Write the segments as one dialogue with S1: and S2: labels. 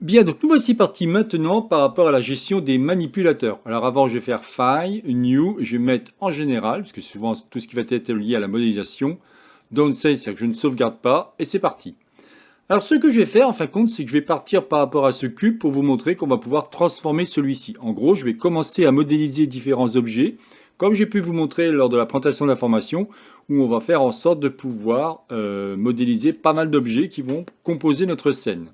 S1: Bien, donc nous voici partis maintenant par rapport à la gestion des manipulateurs. Alors avant, je vais faire File, New, et je vais mettre en général, parce que souvent tout ce qui va être lié à la modélisation. Don't save, c'est-à-dire que je ne sauvegarde pas, et c'est parti. Alors ce que je vais faire en fin de compte, c'est que je vais partir par rapport à ce cube pour vous montrer qu'on va pouvoir transformer celui-ci. En gros, je vais commencer à modéliser différents objets, comme j'ai pu vous montrer lors de la présentation d'information, où on va faire en sorte de pouvoir modéliser pas mal d'objets qui vont composer notre scène.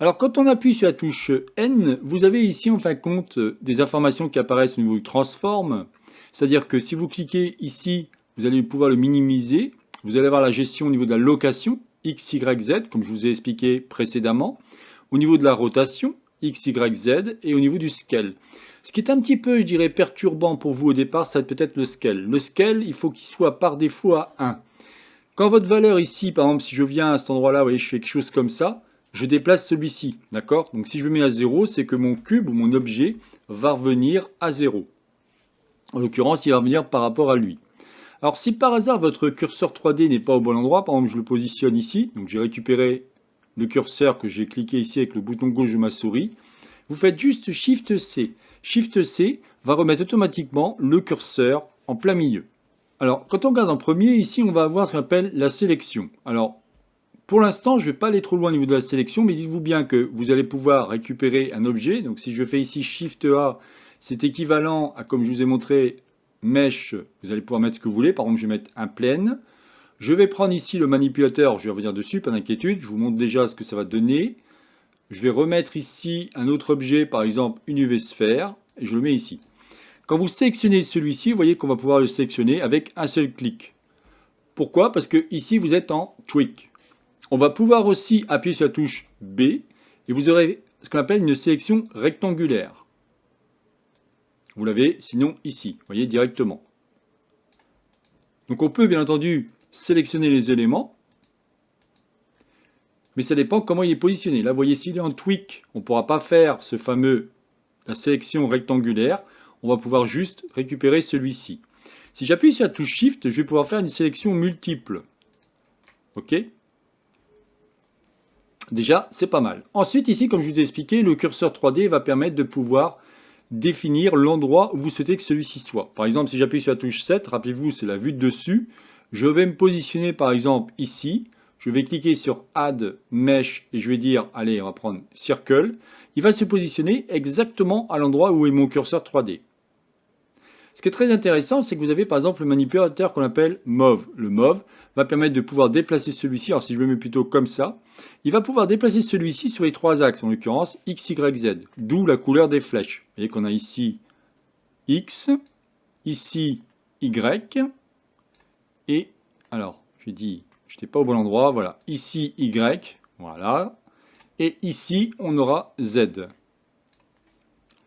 S1: Alors quand on appuie sur la touche N, vous avez ici en fin de compte des informations qui apparaissent au niveau du transform. C'est-à-dire que si vous cliquez ici, vous allez pouvoir le minimiser. Vous allez avoir la gestion au niveau de la location, X, Y, Z, comme je vous ai expliqué précédemment. Au niveau de la rotation, X, Y, Z, et au niveau du scale. Ce qui est un petit peu, je dirais, perturbant pour vous au départ, ça va être peut-être le scale. Le scale, il faut qu'il soit par défaut à 1. Quand votre valeur ici, par exemple, si je viens à cet endroit-là, vous voyez, je fais quelque chose comme ça, je déplace celui-ci, d'accord? Donc si je le mets à 0, c'est que mon cube ou mon objet va revenir à 0. En l'occurrence, il va revenir par rapport à lui. Alors si par hasard votre curseur 3D n'est pas au bon endroit, par exemple je le positionne ici, donc j'ai récupéré le curseur que j'ai cliqué ici avec le bouton gauche de ma souris, vous faites juste Shift C. Shift C va remettre automatiquement le curseur en plein milieu. Alors quand on regarde en premier, ici on va avoir ce qu'on appelle la sélection. Alors pour l'instant, je ne vais pas aller trop loin au niveau de la sélection, mais dites-vous bien que vous allez pouvoir récupérer un objet. Donc si je fais ici Shift A, c'est équivalent à, comme je vous ai montré, Mesh. Vous allez pouvoir mettre ce que vous voulez. Par exemple, je vais mettre un plane. Je vais prendre ici le manipulateur, je vais revenir dessus, pas d'inquiétude. Je vous montre déjà ce que ça va donner. Je vais remettre ici un autre objet, par exemple une UV sphère, et je le mets ici. Quand vous sélectionnez celui-ci, vous voyez qu'on va pouvoir le sélectionner avec un seul clic. Pourquoi? Parce que ici, vous êtes en tweak. On va pouvoir aussi appuyer sur la touche B et vous aurez ce qu'on appelle une sélection rectangulaire. Vous l'avez sinon ici, vous voyez directement. Donc on peut bien entendu sélectionner les éléments, mais ça dépend comment il est positionné. Là, vous voyez, s'il est en tweak, on ne pourra pas faire la sélection rectangulaire. On va pouvoir juste récupérer celui-ci. Si j'appuie sur la touche Shift, je vais pouvoir faire une sélection multiple. OK? Déjà, c'est pas mal. Ensuite, ici, comme je vous ai expliqué, le curseur 3D va permettre de pouvoir définir l'endroit où vous souhaitez que celui-ci soit. Par exemple, si j'appuie sur la touche 7, rappelez-vous, c'est la vue de dessus. Je vais me positionner, par exemple, ici. Je vais cliquer sur Add Mesh et je vais dire, allez, on va prendre Circle. Il va se positionner exactement à l'endroit où est mon curseur 3D. Ce qui est très intéressant, c'est que vous avez par exemple le manipulateur qu'on appelle Move. Le Move va permettre de pouvoir déplacer celui-ci. Alors si je le mets plutôt comme ça, il va pouvoir déplacer celui-ci sur les trois axes, en l'occurrence X, Y, Z. D'où la couleur des flèches. Vous voyez qu'on a ici X, ici Y, et alors j'ai dit, je n'étais pas au bon endroit, voilà, ici Y, voilà, et ici on aura Z.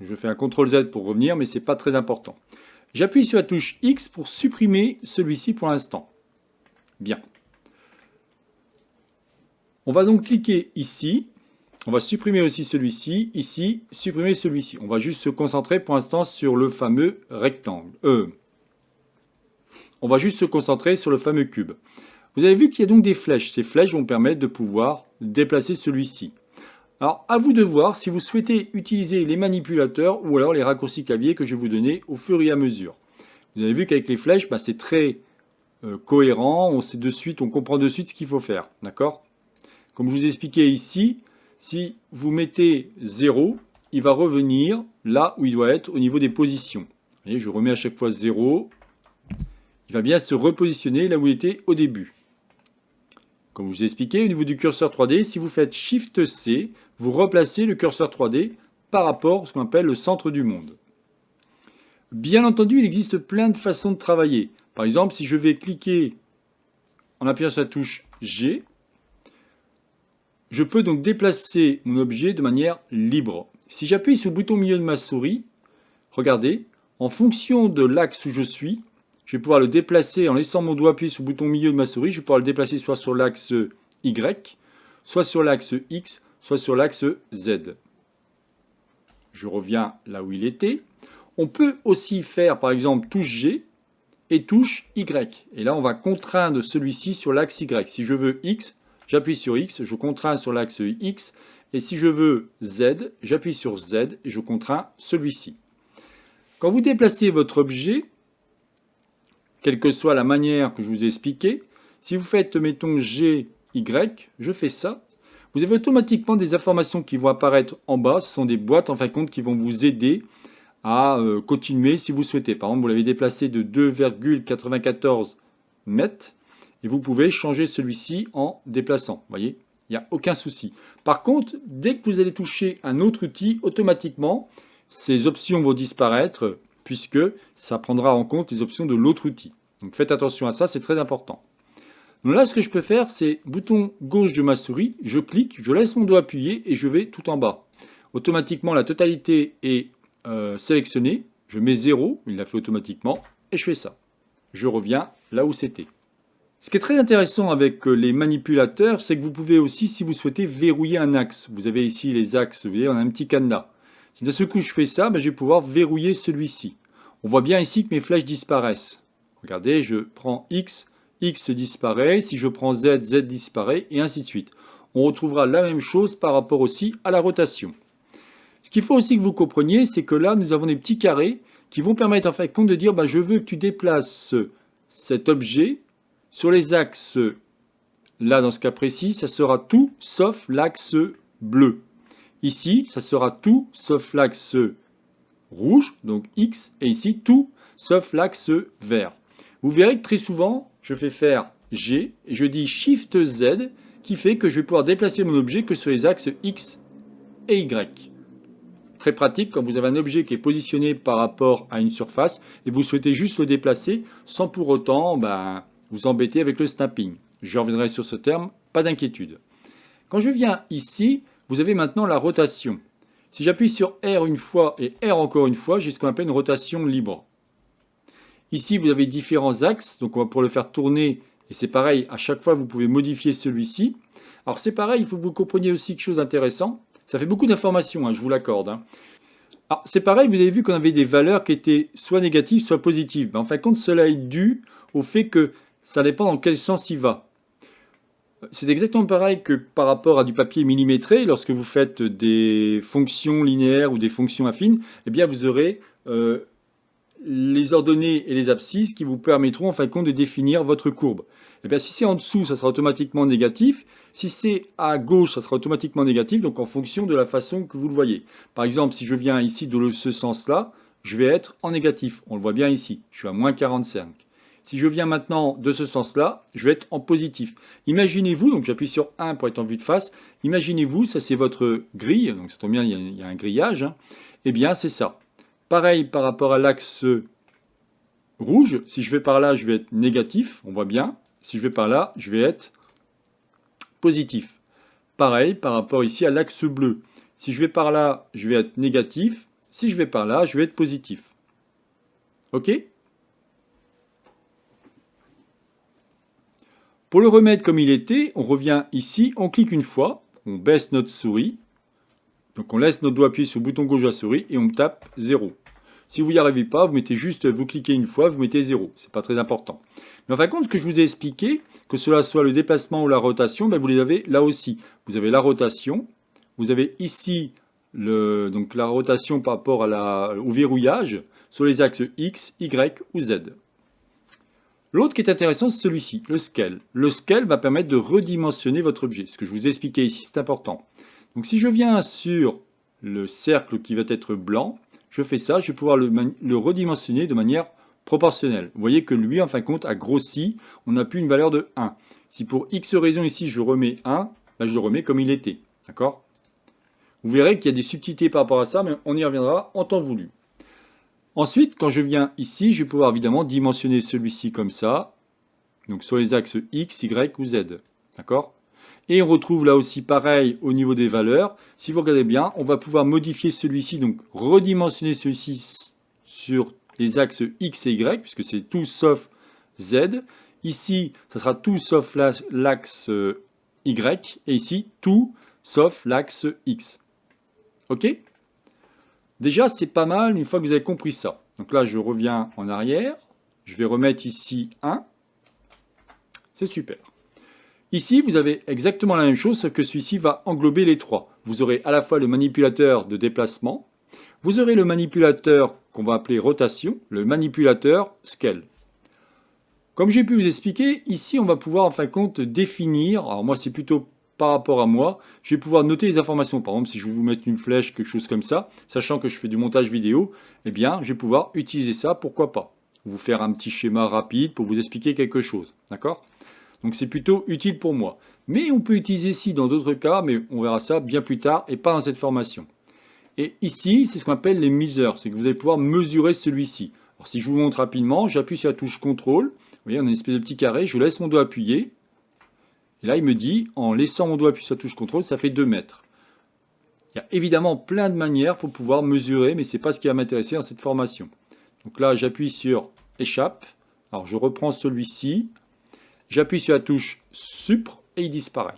S1: Je fais un CTRL Z pour revenir, mais ce n'est pas très important. J'appuie sur la touche X pour supprimer celui-ci pour l'instant. Bien. On va donc cliquer ici. On va supprimer aussi celui-ci. Ici, supprimer celui-ci. On va juste se concentrer pour l'instant sur le fameux rectangle. On va juste se concentrer sur le fameux cube. Vous avez vu qu'il y a donc des flèches. Ces flèches vont permettre de pouvoir déplacer celui-ci. Alors, à vous de voir si vous souhaitez utiliser les manipulateurs ou alors les raccourcis clavier que je vais vous donner au fur et à mesure. Vous avez vu qu'avec les flèches, c'est très cohérent, on sait de suite, on comprend de suite ce qu'il faut faire, d'accord? Comme je vous ai expliqué ici, si vous mettez 0, il va revenir là où il doit être au niveau des positions. Vous voyez, je remets à chaque fois 0, il va bien se repositionner là où il était au début. Comme je vous ai expliqué, au niveau du curseur 3D, si vous faites Shift C, vous replacez le curseur 3D par rapport à ce qu'on appelle le centre du monde. Bien entendu, il existe plein de façons de travailler. Par exemple, si je vais cliquer en appuyant sur la touche G, je peux donc déplacer mon objet de manière libre. Si j'appuie sur le bouton milieu de ma souris, regardez, en fonction de l'axe où je suis, je vais pouvoir le déplacer en laissant mon doigt appuyer sur le bouton milieu de ma souris. Je vais pouvoir le déplacer soit sur l'axe Y, soit sur l'axe X, soit sur l'axe Z. Je reviens là où il était. On peut aussi faire par exemple touche G et touche Y. Et là, on va contraindre celui-ci sur l'axe Y. Si je veux X, j'appuie sur X, je contrains sur l'axe X Et si je veux Z, j'appuie sur Z et je contrains celui-ci. Quand vous déplacez votre objet, quelle que soit la manière que je vous ai expliqué, si vous faites, mettons, G, Y, je fais ça, vous avez automatiquement des informations qui vont apparaître en bas. Ce sont des boîtes, en fin de compte, qui vont vous aider à continuer si vous souhaitez. Par exemple, vous l'avez déplacé de 2,94 mètres et vous pouvez changer celui-ci en déplaçant. Vous voyez, il n'y a aucun souci. Par contre, dès que vous allez toucher un autre outil, automatiquement, ces options vont disparaître puisque ça prendra en compte les options de l'autre outil. Donc faites attention à ça, c'est très important. Donc là, ce que je peux faire, c'est bouton gauche de ma souris, je clique, je laisse mon doigt appuyé et je vais tout en bas. Automatiquement, la totalité est sélectionnée. Je mets 0, il l'a fait automatiquement, et je fais ça. Je reviens là où c'était. Ce qui est très intéressant avec les manipulateurs, c'est que vous pouvez aussi, si vous souhaitez, verrouiller un axe. Vous avez ici les axes, vous voyez, on a un petit cadenas. Si d'un seul coup je fais ça, je vais pouvoir verrouiller celui-ci. On voit bien ici que mes flèches disparaissent. Regardez, je prends X, X disparaît, si je prends Z, Z disparaît, et ainsi de suite. On retrouvera la même chose par rapport aussi à la rotation. Ce qu'il faut aussi que vous compreniez, c'est que là, nous avons des petits carrés qui vont permettre en fin de compte de dire je veux que tu déplaces cet objet sur les axes, là dans ce cas précis, ça sera tout sauf l'axe bleu. Ici, ça sera tout sauf l'axe rouge, donc X, et ici tout sauf l'axe vert. Vous verrez que très souvent, je fais faire G et je dis Shift Z qui fait que je vais pouvoir déplacer mon objet que sur les axes X et Y. Très pratique quand vous avez un objet qui est positionné par rapport à une surface et vous souhaitez juste le déplacer sans pour autant vous embêter avec le snapping. Je reviendrai sur ce terme, pas d'inquiétude. Quand je viens ici, vous avez maintenant la rotation. Si j'appuie sur R une fois et R encore une fois, j'ai ce qu'on appelle une rotation libre. Ici, vous avez différents axes, donc on va pouvoir le faire tourner, et c'est pareil, à chaque fois vous pouvez modifier celui-ci. Alors c'est pareil, il faut que vous compreniez aussi quelque chose d'intéressant. Ça fait beaucoup d'informations, je vous l'accorde. Alors c'est pareil, vous avez vu qu'on avait des valeurs qui étaient soit négatives, soit positives. En fin de compte, cela est dû au fait que ça dépend dans quel sens il va. C'est exactement pareil que par rapport à du papier millimétré. Lorsque vous faites des fonctions linéaires ou des fonctions affines, eh bien vous aurez les ordonnées et les abscisses qui vous permettront en fin de compte de définir votre courbe. Eh bien, si c'est en dessous, ça sera automatiquement négatif. Si c'est à gauche, ça sera automatiquement négatif, donc en fonction de la façon que vous le voyez. Par exemple, si je viens ici de ce sens-là, je vais être en négatif. On le voit bien ici, je suis à moins 45. Si je viens maintenant de ce sens-là, je vais être en positif. Imaginez-vous, donc j'appuie sur 1 pour être en vue de face, imaginez-vous, ça c'est votre grille, donc ça tombe bien, il y a un grillage, eh bien c'est ça. Pareil par rapport à l'axe rouge, si je vais par là, je vais être négatif, on voit bien. Si je vais par là, je vais être positif. Pareil par rapport ici à l'axe bleu. Si je vais par là, je vais être négatif. Si je vais par là, je vais être positif. OK? Pour le remettre comme il était, on revient ici, on clique une fois, on baisse notre souris. Donc on laisse notre doigt appuyé sur le bouton gauche de la souris et on tape 0. Si vous n'y arrivez pas, vous mettez juste, vous cliquez une fois, vous mettez 0. C'est pas très important. Mais en fin de compte, ce que je vous ai expliqué, que cela soit le déplacement ou la rotation, vous les avez là aussi. Vous avez la rotation, vous avez ici donc la rotation par rapport au verrouillage sur les axes X, Y ou Z. L'autre qui est intéressant, c'est celui-ci, le scale. Le scale va permettre de redimensionner votre objet. Ce que je vous ai expliqué ici, c'est important. Donc si je viens sur le cercle qui va être blanc, je fais ça, je vais pouvoir le redimensionner de manière proportionnelle. Vous voyez que lui, en fin de compte, a grossi, on n'a plus une valeur de 1. Si pour X raison ici, je remets 1, là, je le remets comme il était. D'accord? Vous verrez qu'il y a des subtilités par rapport à ça, mais on y reviendra en temps voulu. Ensuite, quand je viens ici, je vais pouvoir évidemment dimensionner celui-ci comme ça, donc sur les axes X, Y ou Z. D'accord? Et on retrouve là aussi pareil au niveau des valeurs. Si vous regardez bien, on va pouvoir modifier celui-ci, donc redimensionner celui-ci sur les axes X et Y, puisque c'est tout sauf Z. Ici, ça sera tout sauf l'axe Y, et ici, tout sauf l'axe X. OK? Déjà, c'est pas mal une fois que vous avez compris ça. Donc là, je reviens en arrière. Je vais remettre ici 1. C'est super. Ici, vous avez exactement la même chose, sauf que celui-ci va englober les trois. Vous aurez à la fois le manipulateur de déplacement, vous aurez le manipulateur qu'on va appeler rotation, le manipulateur scale. Comme j'ai pu vous expliquer, ici on va pouvoir en fin de compte définir, alors moi c'est plutôt par rapport à moi, je vais pouvoir noter les informations. Par exemple, si je veux vous mettre une flèche, quelque chose comme ça, sachant que je fais du montage vidéo, eh bien je vais pouvoir utiliser ça, pourquoi pas. Vous faire un petit schéma rapide pour vous expliquer quelque chose, d'accord? Donc c'est plutôt utile pour moi. Mais on peut utiliser ici dans d'autres cas, mais on verra ça bien plus tard et pas dans cette formation. Et ici, c'est ce qu'on appelle les miseurs, c'est que vous allez pouvoir mesurer celui-ci. Alors si je vous montre rapidement, j'appuie sur la touche CTRL, vous voyez, on a une espèce de petit carré, je laisse mon doigt appuyé, et là il me dit, en laissant mon doigt appuyer sur la touche CTRL, ça fait 2 mètres. Il y a évidemment plein de manières pour pouvoir mesurer, mais ce n'est pas ce qui va m'intéresser dans cette formation. Donc là, j'appuie sur échappe, alors je reprends celui-ci, j'appuie sur la touche Supr et il disparaît.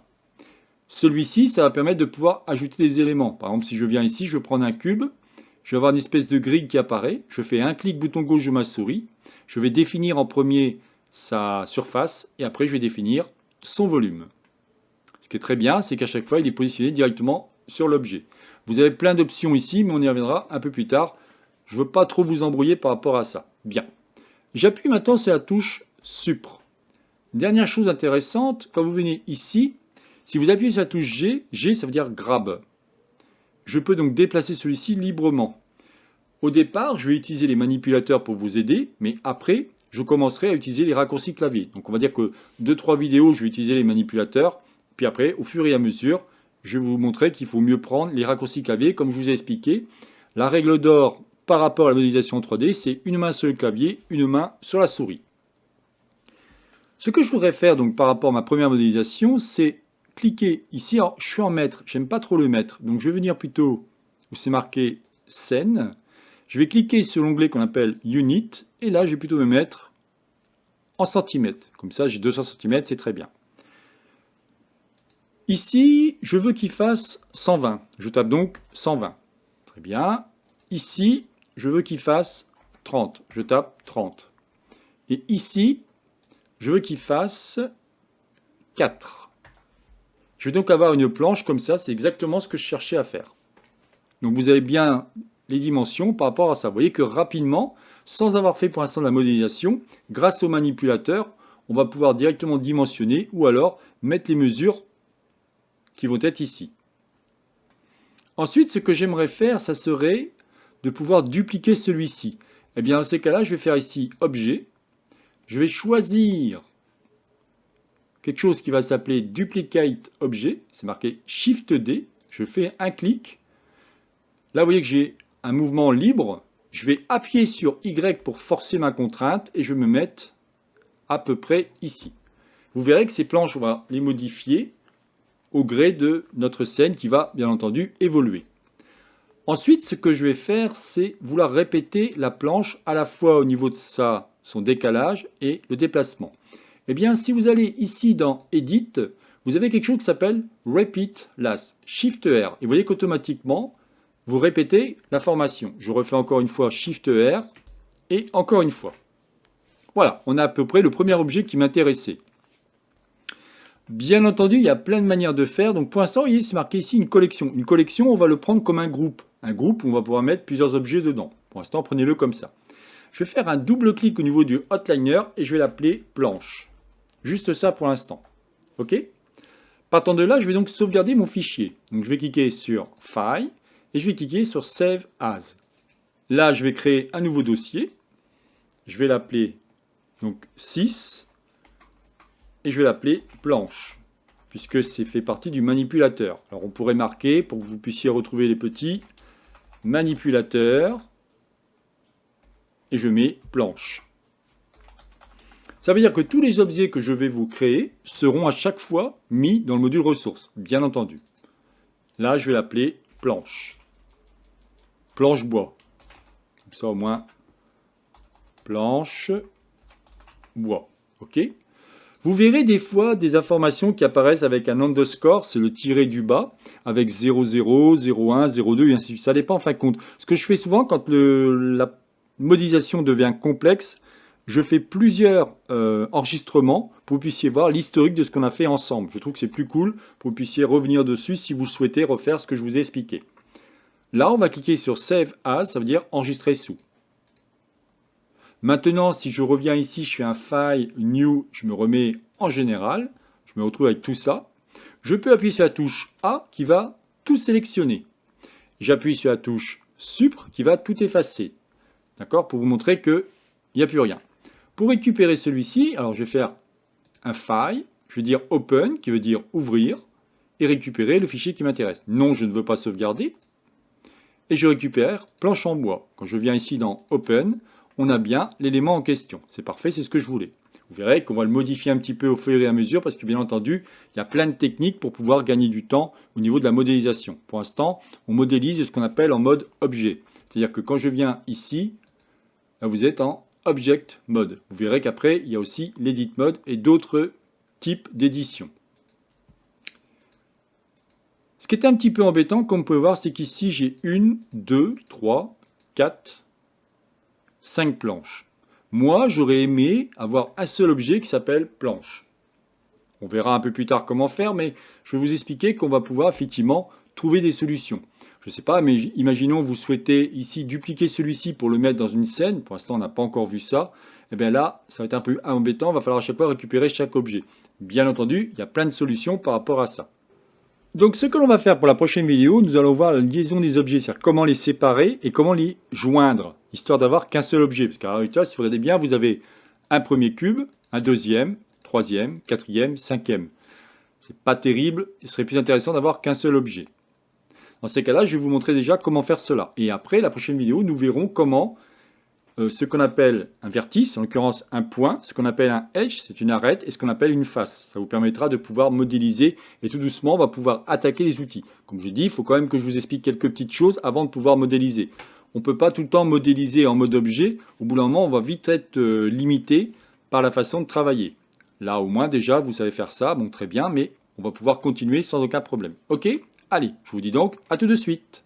S1: Celui-ci, ça va permettre de pouvoir ajouter des éléments. Par exemple, si je viens ici, je vais prendre un cube, je vais avoir une espèce de grille qui apparaît, je fais un clic bouton gauche de ma souris, je vais définir en premier sa surface et après je vais définir son volume. Ce qui est très bien, c'est qu'à chaque fois, il est positionné directement sur l'objet. Vous avez plein d'options ici, mais on y reviendra un peu plus tard. Je ne veux pas trop vous embrouiller par rapport à ça. Bien. J'appuie maintenant sur la touche Supr. Dernière chose intéressante, quand vous venez ici, si vous appuyez sur la touche G, G ça veut dire grab. Je peux donc déplacer celui-ci librement. Au départ, je vais utiliser les manipulateurs pour vous aider, mais après, je commencerai à utiliser les raccourcis clavier. Donc on va dire que 2-3 vidéos, je vais utiliser les manipulateurs, puis après, au fur et à mesure, je vais vous montrer qu'il faut mieux prendre les raccourcis clavier, comme je vous ai expliqué. La règle d'or par rapport à la modélisation en 3D, c'est une main sur le clavier, une main sur la souris. Ce que je voudrais faire donc par rapport à ma première modélisation, c'est cliquer ici. Alors, je suis en mètre, j'aime pas trop le mètre, donc je vais venir plutôt où c'est marqué scène. Je vais cliquer sur l'onglet qu'on appelle Unit, et là je vais plutôt me mettre en centimètres. Comme ça j'ai 200 cm, c'est très bien. Ici, je veux qu'il fasse 120. Je tape donc 120. Très bien. Ici, je veux qu'il fasse 30. Je tape 30. Et ici, je veux qu'il fasse 4. Je vais donc avoir une planche comme ça, c'est exactement ce que je cherchais à faire. Donc vous avez bien les dimensions par rapport à ça. Vous voyez que rapidement, sans avoir fait pour l'instant de la modélisation, grâce au manipulateur, on va pouvoir directement dimensionner ou alors mettre les mesures qui vont être ici. Ensuite, ce que j'aimerais faire, ça serait de pouvoir dupliquer celui-ci. Eh bien, dans ces cas-là, je vais faire ici Objet. Je vais choisir quelque chose qui va s'appeler Duplicate Objet. C'est marqué Shift D. Je fais un clic. Là, vous voyez que j'ai un mouvement libre. Je vais appuyer sur Y pour forcer ma contrainte et je vais me mettre à peu près ici. Vous verrez que ces planches, on va les modifier au gré de notre scène qui va bien entendu évoluer. Ensuite, ce que je vais faire, c'est vouloir répéter la planche à la fois au niveau de son décalage et le déplacement. Eh bien, si vous allez ici dans Edit, vous avez quelque chose qui s'appelle Repeat Last, Shift R. Et vous voyez qu'automatiquement, vous répétez l'information. Je refais encore une fois Shift R et encore une fois. Voilà, on a à peu près le premier objet qui m'intéressait. Bien entendu, il y a plein de manières de faire. Donc pour l'instant, vous voyez, c'est marqué ici une collection. Une collection, on va le prendre comme un groupe. Un groupe où on va pouvoir mettre plusieurs objets dedans. Pour l'instant, prenez-le comme ça. Je vais faire un double clic au niveau du outliner et je vais l'appeler planche. Juste ça pour l'instant. OK? Partant de là, je vais donc sauvegarder mon fichier. Donc je vais cliquer sur File et je vais cliquer sur Save As. Là, je vais créer un nouveau dossier. Je vais l'appeler donc 6. Et je vais l'appeler planche, puisque c'est fait partie du manipulateur. Alors on pourrait marquer, pour que vous puissiez retrouver les petits, manipulateur, et je mets planche. Ça veut dire que tous les objets que je vais vous créer seront à chaque fois mis dans le module ressources, bien entendu. Là, je vais l'appeler planche. Planche bois. Comme ça au moins, planche bois. OK ? Vous verrez des fois des informations qui apparaissent avec un underscore, c'est le tiré du bas, avec 00, 01, 02 et ainsi de suite. Ça dépend en fin de compte. Ce que je fais souvent quand la modélisation devient complexe, je fais plusieurs enregistrements pour que vous puissiez voir l'historique de ce qu'on a fait ensemble. Je trouve que c'est plus cool pour que vous puissiez revenir dessus si vous souhaitez refaire ce que je vous ai expliqué. Là, on va cliquer sur Save As, ça veut dire enregistrer sous. Maintenant, si je reviens ici, je fais un File, New, je me remets en général, je me retrouve avec tout ça. Je peux appuyer sur la touche A qui va tout sélectionner. J'appuie sur la touche Supr qui va tout effacer. D'accord? Pour vous montrer qu'il n'y a plus rien. Pour récupérer celui-ci, alors je vais faire un File, je vais dire Open qui veut dire ouvrir et récupérer le fichier qui m'intéresse. Non, je ne veux pas sauvegarder. Et je récupère planche en bois. Quand je viens ici dans Open, on a bien l'élément en question. C'est parfait, c'est ce que je voulais. Vous verrez qu'on va le modifier un petit peu au fur et à mesure parce que bien entendu, il y a plein de techniques pour pouvoir gagner du temps au niveau de la modélisation. Pour l'instant, on modélise ce qu'on appelle en mode objet. C'est-à-dire que quand je viens ici, là vous êtes en Object Mode. Vous verrez qu'après, il y a aussi l'Edit Mode et d'autres types d'édition. Ce qui est un petit peu embêtant, comme vous pouvez voir, c'est qu'ici j'ai 1, 2, 3, 4, 5 planches. Moi, j'aurais aimé avoir un seul objet qui s'appelle planche. On verra un peu plus tard comment faire, mais je vais vous expliquer qu'on va pouvoir effectivement trouver des solutions. Je ne sais pas, mais imaginons vous souhaitez ici dupliquer celui-ci pour le mettre dans une scène. Pour l'instant, on n'a pas encore vu ça. Et bien là, ça va être un peu embêtant. Il va falloir à chaque fois récupérer chaque objet. Bien entendu, il y a plein de solutions par rapport à ça. Donc ce que l'on va faire pour la prochaine vidéo, nous allons voir la liaison des objets, c'est-à-dire comment les séparer et comment les joindre, histoire d'avoir qu'un seul objet. Parce qu'à la réalité, si vous regardez bien, vous avez un premier cube, un deuxième, troisième, quatrième, cinquième. C'est pas terrible, il serait plus intéressant d'avoir qu'un seul objet. Dans ces cas-là, je vais vous montrer déjà comment faire cela. Et après, la prochaine vidéo, nous verrons comment ce qu'on appelle un vertice, en l'occurrence un point, ce qu'on appelle un edge, c'est une arête, et ce qu'on appelle une face. Ça vous permettra de pouvoir modéliser, et tout doucement, on va pouvoir attaquer les outils. Comme je dis, il faut quand même que je vous explique quelques petites choses avant de pouvoir modéliser. On ne peut pas tout le temps modéliser en mode objet, au bout d'un moment, on va vite être limité par la façon de travailler. Là, au moins, déjà, vous savez faire ça, bon, très bien, mais on va pouvoir continuer sans aucun problème. Ok? Allez, je vous dis donc à tout de suite.